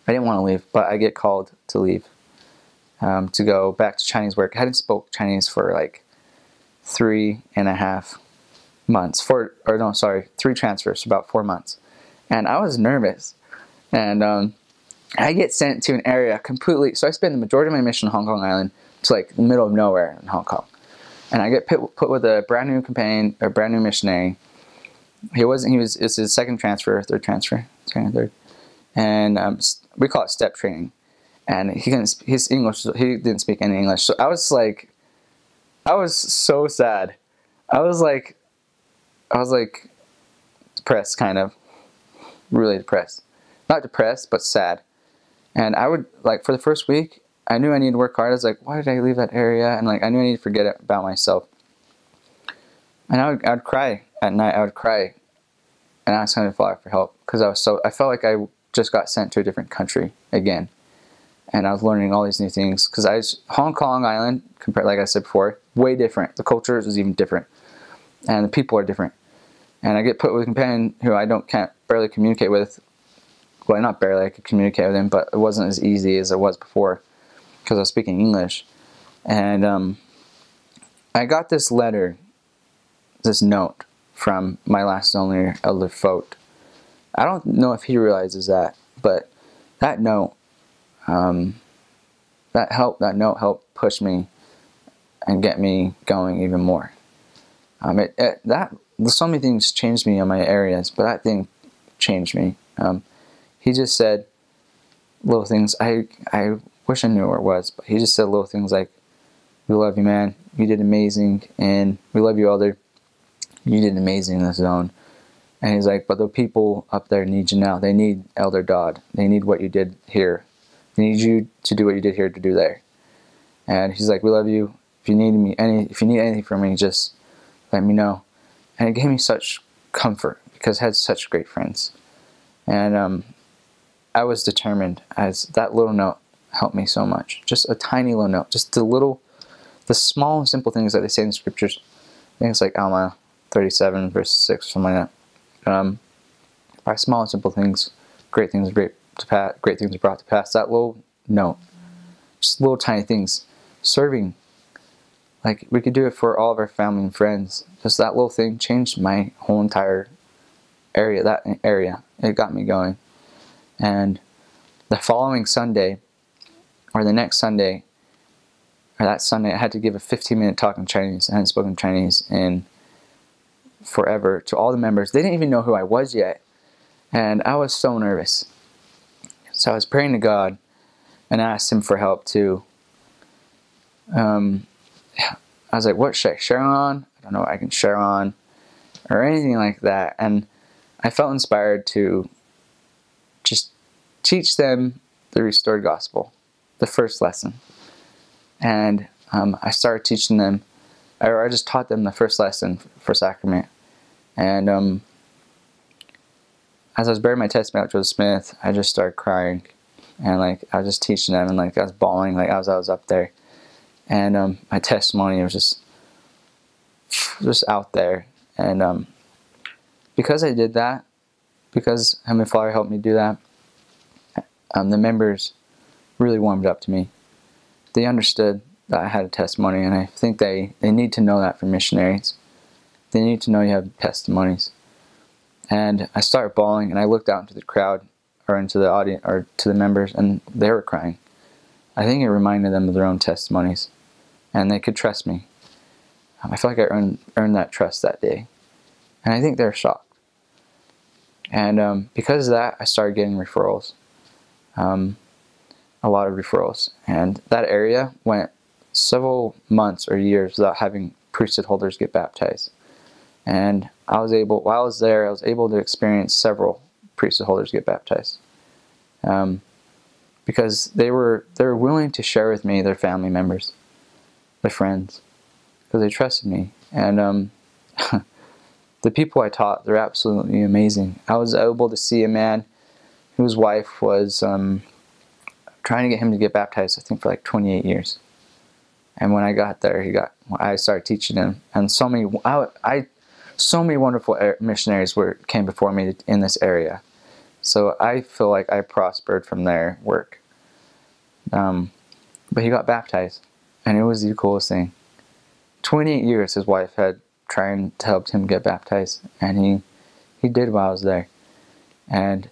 I didn't want to leave, but I get called to leave to go back to Chinese work. I hadn't spoke Chinese for like 3.5 months. 3 transfers, about 4 months. And I was nervous. And I get sent to an area completely, so I spend the majority of my mission on Hong Kong Island to like the middle of nowhere in Hong Kong. And I get put with a brand new companion, a brand new missionary. It's his third transfer. And we call it step training. And he didn't speak any English. So I was so sad. I was depressed, kind of, really depressed. Not depressed, but sad. And I would, like, for the first week, I knew I needed to work hard. I was like, why did I leave that area? And like, I knew I needed to forget about myself. And I would cry at night. I would cry and ask Heavenly Father for help, because I felt like I just got sent to a different country again. And I was learning all these new things, because Hong Kong Island, compared, like I said before, way different. The culture is even different, and the people are different. And I get put with a companion who I can't barely communicate with. Well, not barely, I could communicate with him, but it wasn't as easy as it was before, because I was speaking English. And I got this letter, this note from my last owner, Elder Fote. I don't know if he realizes that, but that note, that note helped push me and get me going even more. So many things changed me in my areas, but that thing changed me. He just said little things. I wish I knew where it was, but he just said little things like, "We love you, man. You did amazing, and we love you, Elder. You did amazing in this zone." And he's like, "But the people up there need you now. They need Elder Dodd. They need what you did here. They need you to do what you did here to do there." And he's like, "We love you. If you need anything from me, just let me know." And it gave me such comfort, because I had such great friends. And I was determined, as that little note helped me so much. Just a tiny little note. Just the small and simple things that they say in the scriptures. Things like Alma 37 verse 6, something like that. By small and simple things, great things are brought to pass. That little note. Just little tiny things. Serving. Like, we could do it for all of our family and friends. Just that little thing changed my whole entire area. It got me going. And the following Sunday, or the next Sunday, or that Sunday, I had to give a 15-minute talk in Chinese. I hadn't spoken Chinese in forever to all the members. They didn't even know who I was yet. And I was so nervous. So I was praying to God and asked Him for help too. I was like, what should I share on? I don't know what I can share on, or anything like that. And I felt inspired to just teach them the restored gospel, the first lesson. And I started teaching them, or I just taught them the first lesson for sacrament. And as I was bearing my testimony out to Joseph Smith, I just started crying. And like, I was just teaching them, and like, I was bawling, like, as I was up there. And my testimony was just out there. And because I did that, because Heavenly Father helped me do that, the members really warmed up to me. They understood that I had a testimony, and I think they need to know that for missionaries. They need to know you have testimonies. And I started bawling, and I looked out into the crowd, or into the audience, or to the members, and they were crying. I think it reminded them of their own testimonies, and they could trust me. I feel like I earned that trust that day, and I think they're shocked. And because of that, I started getting referrals, a lot of referrals, and that area went several months or years without having priesthood holders get baptized. And while I was there, I was able to experience several priesthood holders get baptized, because they were willing to share with me their family members, their friends, because they trusted me. And the people I taught, they're absolutely amazing. I was able to see a man whose wife was trying to get him to get baptized, I think, for like 28 years. And when I got there, I started teaching him, and so many wonderful missionaries came before me in this area. So I feel like I prospered from their work. But he got baptized, and it was the coolest thing. 28 years his wife had trying to help him get baptized, and he did while I was there. And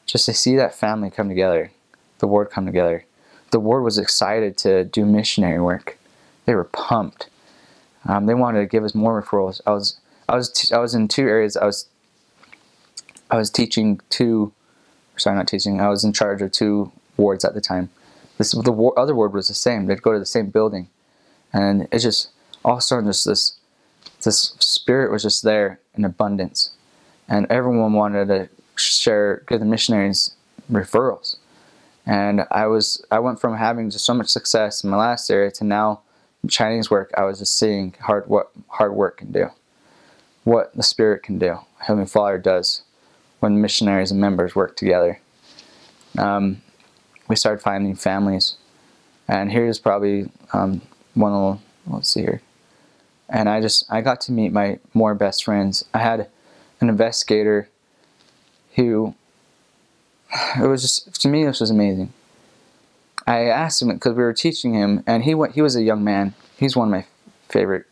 just to see that family come together, the ward come together. The ward was excited to do missionary work. They were pumped. They wanted to give us more referrals. I was in two areas. I was teaching two. Sorry, not teaching. I was in charge of two wards at the time. The other ward was the same. They'd go to the same building, and it just all of a sudden just this spirit was just there in abundance, and everyone wanted to give the missionaries referrals. And I went from having just so much success in my last area to now in Chinese work. I was just seeing what hard work can do, what the Spirit can do, Heavenly Father does when missionaries and members work together. We started finding families, and here's probably one of let's see here. And I got to meet my more best friends. I had an investigator who, it was just, to me, this was amazing. I asked him, because we were teaching him, and he was a young man. He's one of my favorite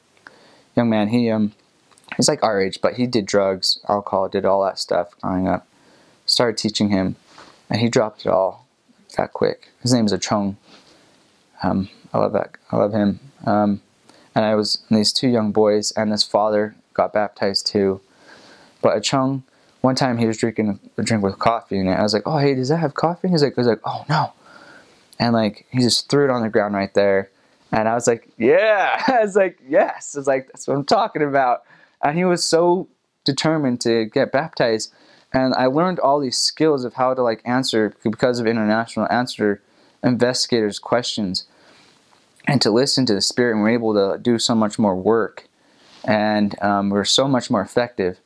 young man. He's like our age, but he did drugs, alcohol, did all that stuff growing up. Started teaching him, and he dropped it all that quick. His name is Achong. I love that. I love him. And these two young boys, and this father got baptized too. But Achong, one time he was drinking a drink with coffee in it. I was like, "Oh, hey, does that have coffee?" He was like, "Oh no," and like he just threw it on the ground right there. And I was like, "Yeah," I was like, "Yes," it's like that's what I'm talking about. And he was so determined to get baptized. And I learned all these skills of how to like answer, because of international, answer investigators' questions, and to listen to the Spirit. And we're able to do so much more work, and we're so much more effective.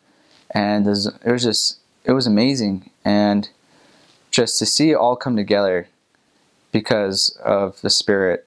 And it was amazing, and just to see it all come together because of the Spirit